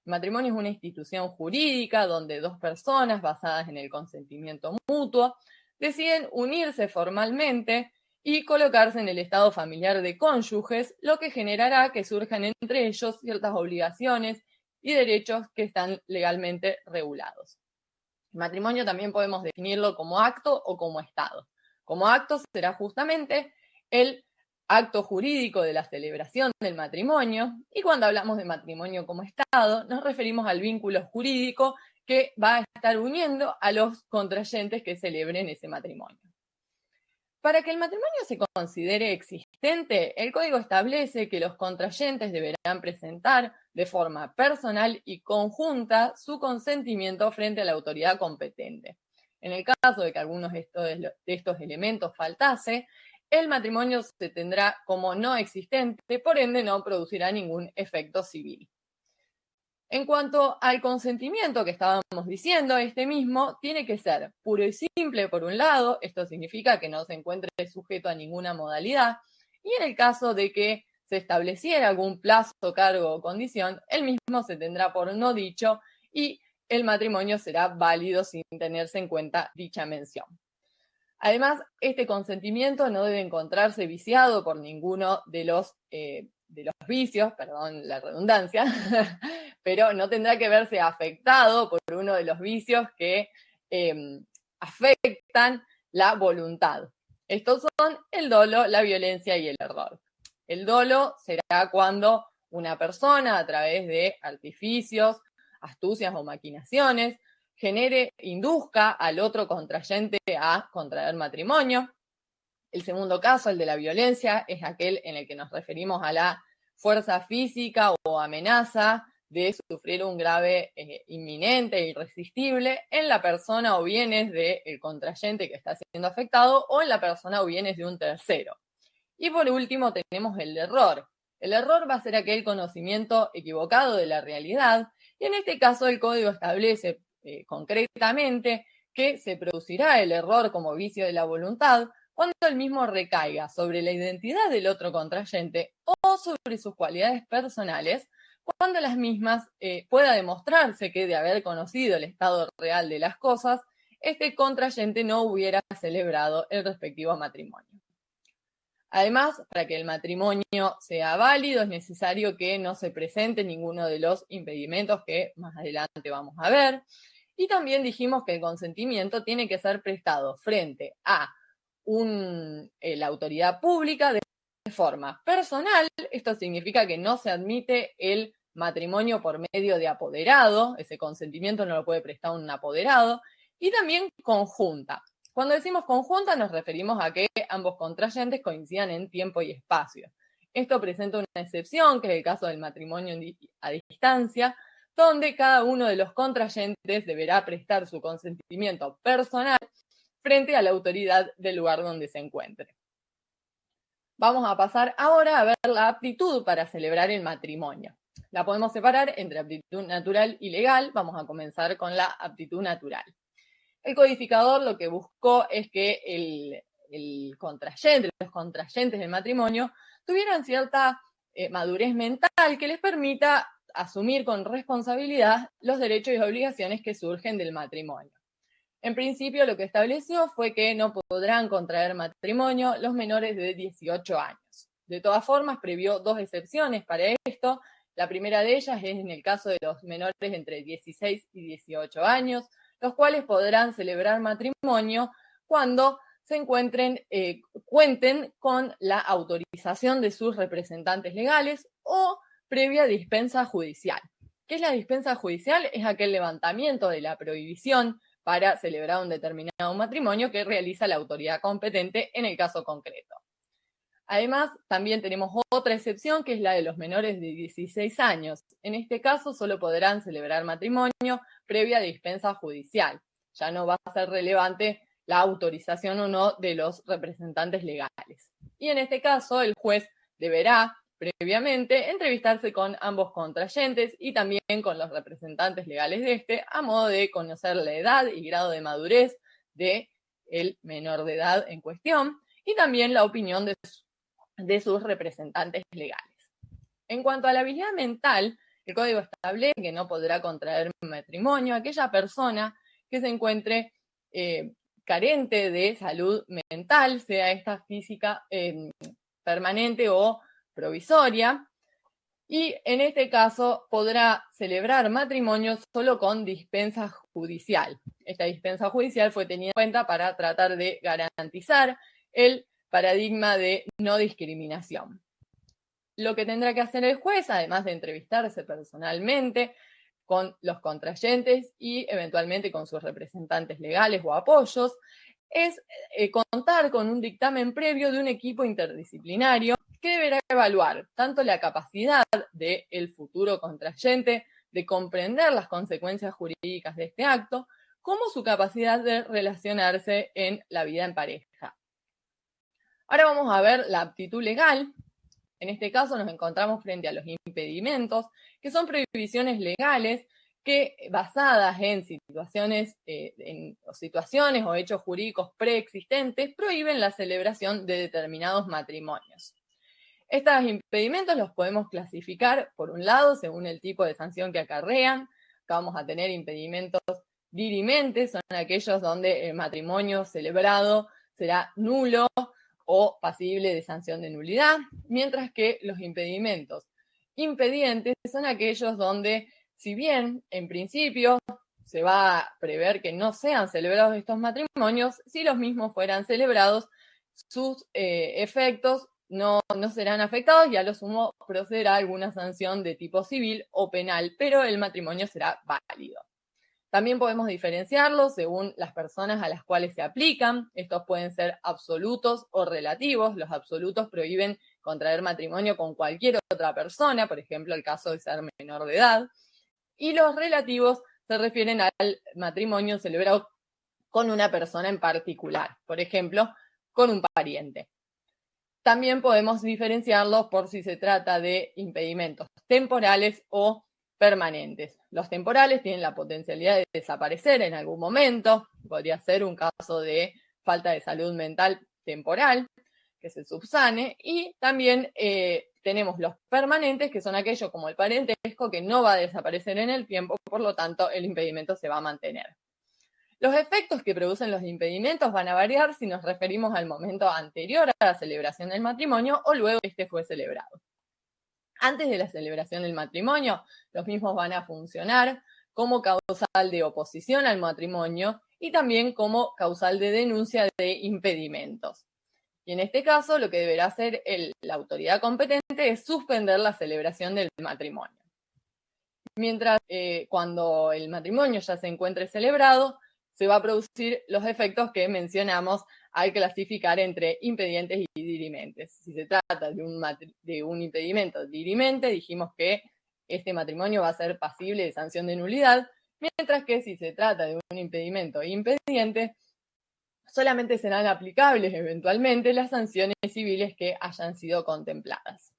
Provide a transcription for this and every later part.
El matrimonio es una institución jurídica donde dos personas basadas en el consentimiento mutuo deciden unirse formalmente y colocarse en el estado familiar de cónyuges, lo que generará que surjan entre ellos ciertas obligaciones y derechos que están legalmente regulados. El matrimonio también podemos definirlo como acto o como estado. Como acto será justamente el acto jurídico de la celebración del matrimonio, y cuando hablamos de matrimonio como estado nos referimos al vínculo jurídico que va a estar uniendo a los contrayentes que celebren ese matrimonio. Para que el matrimonio se considere existente, el Código establece que los contrayentes deberán presentar de forma personal y conjunta su consentimiento frente a la autoridad competente. En el caso de que algunos de estos elementos faltase, el matrimonio se tendrá como no existente, por ende no producirá ningún efecto civil. En cuanto al consentimiento que estábamos diciendo, este mismo tiene que ser puro y simple por un lado, esto significa que no se encuentre sujeto a ninguna modalidad, y en el caso de que se estableciera algún plazo, cargo o condición, el mismo se tendrá por no dicho y el matrimonio será válido sin tenerse en cuenta dicha mención. Además, este consentimiento no debe encontrarse viciado por ninguno de los vicios, perdón la redundancia, pero no tendrá que verse afectado por uno de los vicios que afectan la voluntad. Estos son el dolo, la violencia y el error. El dolo será cuando una persona, a través de artificios, astucias o maquinaciones, induzca al otro contrayente a contraer matrimonio. El segundo caso, el de la violencia, es aquel en el que nos referimos a la fuerza física o amenaza de sufrir un grave inminente e irresistible en la persona o bienes del contrayente que está siendo afectado o en la persona o bienes de un tercero. Y por último tenemos el error. El error va a ser aquel conocimiento equivocado de la realidad, y en este caso el código establece concretamente que se producirá el error como vicio de la voluntad cuando el mismo recaiga sobre la identidad del otro contrayente o sobre sus cualidades personales, cuando las mismas pueda demostrarse que de haber conocido el estado real de las cosas, este contrayente no hubiera celebrado el respectivo matrimonio. Además, para que el matrimonio sea válido es necesario que no se presente ninguno de los impedimentos que más adelante vamos a ver. Y también dijimos que el consentimiento tiene que ser prestado frente a la autoridad pública de forma personal. Esto significa que no se admite el matrimonio por medio de apoderado, ese consentimiento no lo puede prestar un apoderado, y también conjunta. Cuando decimos conjunta nos referimos a que ambos contrayentes coincidan en tiempo y espacio. Esto presenta una excepción, que es el caso del matrimonio a distancia, donde cada uno de los contrayentes deberá prestar su consentimiento personal frente a la autoridad del lugar donde se encuentre. Vamos a pasar ahora a ver la aptitud para celebrar el matrimonio. La podemos separar entre aptitud natural y legal. Vamos a comenzar con la aptitud natural. El codificador lo que buscó es que los contrayentes del matrimonio, tuvieran cierta madurez mental que les permita asumir con responsabilidad los derechos y obligaciones que surgen del matrimonio. En principio, lo que estableció fue que no podrán contraer matrimonio los menores de 18 años. De todas formas, previó dos excepciones para esto. La primera de ellas es en el caso de los menores entre 16 y 18 años, los cuales podrán celebrar matrimonio cuando se cuenten con la autorización de sus representantes legales o previa dispensa judicial. ¿Qué es la dispensa judicial? Es aquel levantamiento de la prohibición para celebrar un determinado matrimonio que realiza la autoridad competente en el caso concreto. Además, también tenemos otra excepción, que es la de los menores de 16 años. En este caso, solo podrán celebrar matrimonio previa dispensa judicial. Ya no va a ser relevante la autorización o no de los representantes legales. Y en este caso, el juez deberá previamente entrevistarse con ambos contrayentes y también con los representantes legales de este, a modo de conocer la edad y grado de madurez del menor de edad en cuestión, y también la opinión de sus representantes legales. En cuanto a la habilidad mental, El código establece que no podrá contraer matrimonio aquella persona que se encuentre carente de salud mental, sea esta física permanente o provisoria, y en este caso podrá celebrar matrimonio solo con dispensa judicial. Esta dispensa judicial fue tenida en cuenta para tratar de garantizar el paradigma de no discriminación. Lo que tendrá que hacer el juez, además de entrevistarse personalmente con los contrayentes y eventualmente con sus representantes legales o apoyos, es contar con un dictamen previo de un equipo interdisciplinario que deberá evaluar tanto la capacidad del futuro contrayente de comprender las consecuencias jurídicas de este acto, como su capacidad de relacionarse en la vida en pareja. Ahora vamos a ver la aptitud legal. En este caso nos encontramos frente a los impedimentos, que son prohibiciones legales que, basadas en situaciones o hechos jurídicos preexistentes, prohíben la celebración de determinados matrimonios. Estos impedimentos los podemos clasificar, por un lado, según el tipo de sanción que acarrean. Acá vamos a tener impedimentos dirimentes, son aquellos donde el matrimonio celebrado será nulo o pasible de sanción de nulidad, mientras que los impedimentos impedientes son aquellos donde, si bien en principio se va a prever que no sean celebrados estos matrimonios, si los mismos fueran celebrados, sus efectos no serán afectados y a lo sumo procederá alguna sanción de tipo civil o penal, pero el matrimonio será válido. También podemos diferenciarlos según las personas a las cuales se aplican. Estos pueden ser absolutos o relativos. Los absolutos prohíben contraer matrimonio con cualquier otra persona, por ejemplo, el caso de ser menor de edad. Y los relativos se refieren al matrimonio celebrado con una persona en particular, por ejemplo, con un pariente. También podemos diferenciarlos por si se trata de impedimentos temporales o permanentes. Los temporales tienen la potencialidad de desaparecer en algún momento, podría ser un caso de falta de salud mental temporal que se subsane, y también tenemos los permanentes, que son aquellos como el parentesco, que no va a desaparecer en el tiempo, por lo tanto el impedimento se va a mantener. Los efectos que producen los impedimentos van a variar si nos referimos al momento anterior a la celebración del matrimonio o luego que este fue celebrado. Antes de la celebración del matrimonio, los mismos van a funcionar como causal de oposición al matrimonio y también como causal de denuncia de impedimentos. Y en este caso, lo que deberá hacer la autoridad competente es suspender la celebración del matrimonio. Mientras cuando el matrimonio ya se encuentre celebrado, se va a producir los efectos que mencionamos al clasificar entre impedientes y dirimentes. Si se trata de un impedimento dirimente, dijimos que este matrimonio va a ser pasible de sanción de nulidad, mientras que si se trata de un impedimento impediente, solamente serán aplicables eventualmente las sanciones civiles que hayan sido contempladas.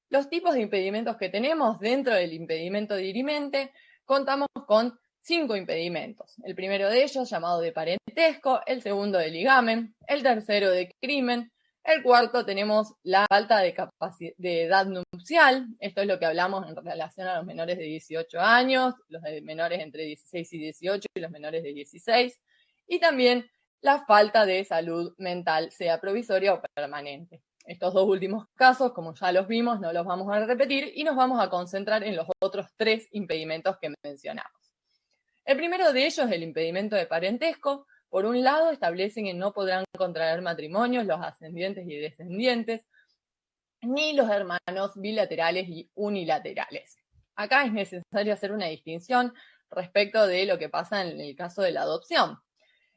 Los tipos de impedimentos que tenemos dentro del impedimento dirimente, contamos con 5 impedimentos. El primero de ellos, llamado de parentesco, el segundo de ligamen, el tercero de crimen, el cuarto tenemos la falta de edad nupcial. Esto es lo que hablamos en relación a los menores de 18 años, los de menores entre 16 y 18 y los menores de 16, y también la falta de salud mental, sea provisoria o permanente. Estos dos últimos casos, como ya los vimos, no los vamos a repetir y nos vamos a concentrar en los otros 3 impedimentos que mencionamos. El primero de ellos es el impedimento de parentesco. Por un lado, establecen que no podrán contraer matrimonios los ascendientes y descendientes, ni los hermanos bilaterales y unilaterales. Acá es necesario hacer una distinción respecto de lo que pasa en el caso de la adopción.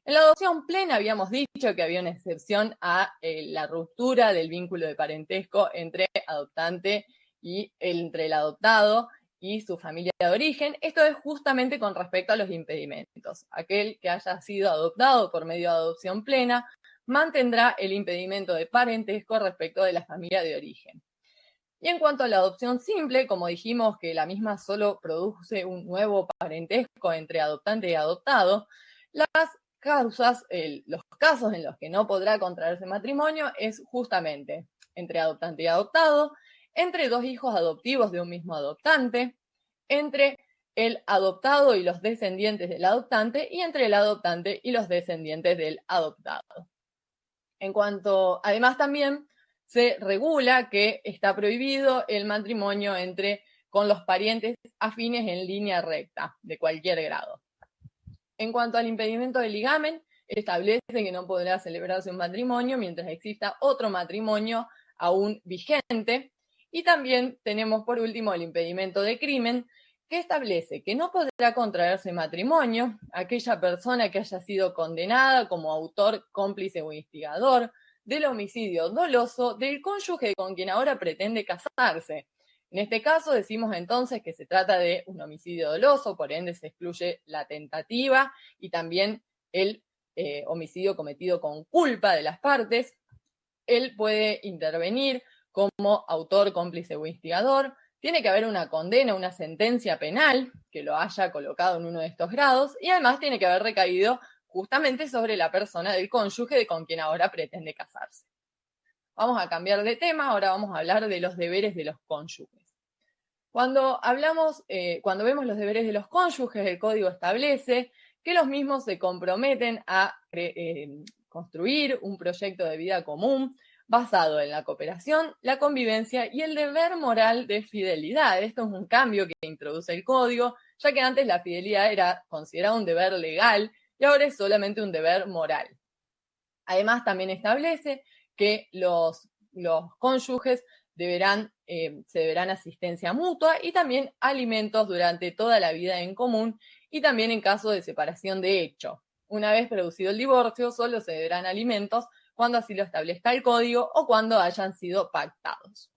En la adopción plena habíamos dicho que había una excepción a la ruptura del vínculo de parentesco entre adoptante y entre el adoptado y su familia de origen. Esto es justamente con respecto a los impedimentos. Aquel que haya sido adoptado por medio de adopción plena mantendrá el impedimento de parentesco respecto de la familia de origen. Y en cuanto a la adopción simple, como dijimos que la misma solo produce un nuevo parentesco entre adoptante y adoptado, las causas, los casos en los que no podrá contraerse matrimonio es justamente entre adoptante y adoptado, entre dos hijos adoptivos de un mismo adoptante, entre el adoptado y los descendientes del adoptante y entre el adoptante y los descendientes del adoptado. Además también se regula que está prohibido el matrimonio con los parientes afines en línea recta, de cualquier grado. En cuanto al impedimento del ligamen, establece que no podrá celebrarse un matrimonio mientras exista otro matrimonio aún vigente. Y también tenemos, por último, el impedimento de crimen, que establece que no podrá contraerse matrimonio aquella persona que haya sido condenada como autor, cómplice o instigador del homicidio doloso del cónyuge con quien ahora pretende casarse. En este caso decimos entonces que se trata de un homicidio doloso, por ende se excluye la tentativa y también el homicidio cometido con culpa de las partes. Él puede intervenir como autor, cómplice o instigador. Tiene que haber una condena, una sentencia penal que lo haya colocado en uno de estos grados y además tiene que haber recaído justamente sobre la persona del cónyuge con quien ahora pretende casarse. Vamos a cambiar de tema, ahora vamos a hablar de los deberes de los cónyuges. Cuando vemos los deberes de los cónyuges, el código establece que los mismos se comprometen a construir un proyecto de vida común basado en la cooperación, la convivencia y el deber moral de fidelidad. Esto es un cambio que introduce el código, ya que antes la fidelidad era considerada un deber legal y ahora es solamente un deber moral. Además, también establece que los cónyuges se deberán asistencia mutua y también alimentos durante toda la vida en común y también en caso de separación de hecho. Una vez producido el divorcio, solo se deberán alimentos cuando así lo establezca el código o cuando hayan sido pactados.